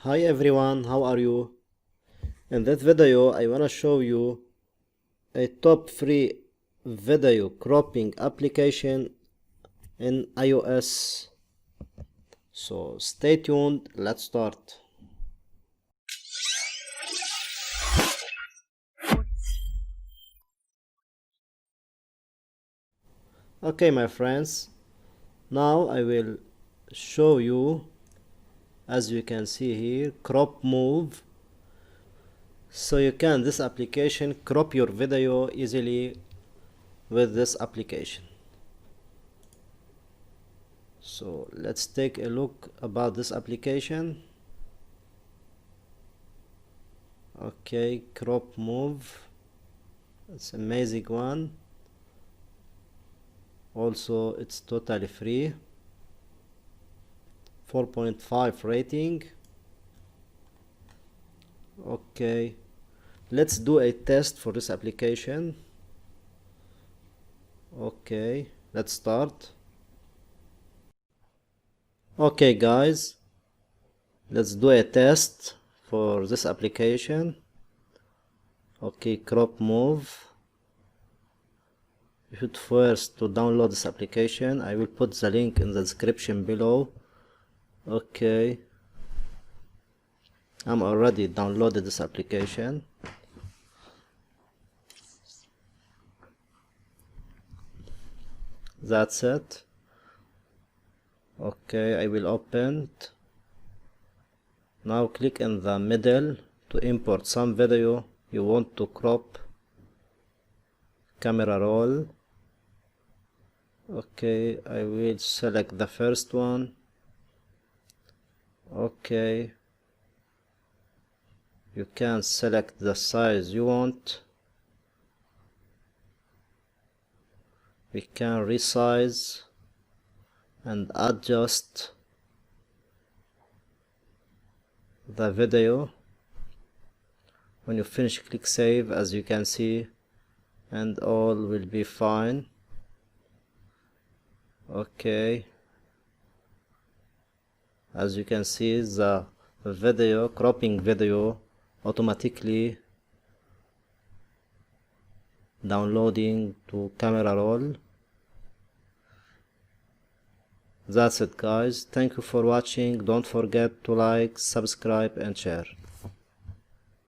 Hi everyone, how are you? In this video I wanna show you a top free video cropping application in iOS. So stay tuned, let's start. Okay my friends, now I will show you, as you can see here, crop move. So you can, this application, crop your video easily with this application. So let's take a look about this application. Okay, crop move, it's amazing one. Also it's totally free, 4.5 rating. Okay, let's do a test for this application. Okay, let's start. Okay guys, let's do a test for this application. Okay, crop move. You should first to download this application. I will put the link in the description below. Okay, I'm already downloaded this application. That's it. Okay, I will open it. Now click in the middle to import some video you want to crop. Camera roll. Okay, I will select the first one. Okay, you can select the size you want. We can resize and adjust the video. When you finish, click save, as you can see, and all will be fine. Okay, as you can see, the video cropping video automatically downloading to camera roll. That's it guys, thank you for watching. Don't forget to like, subscribe and share.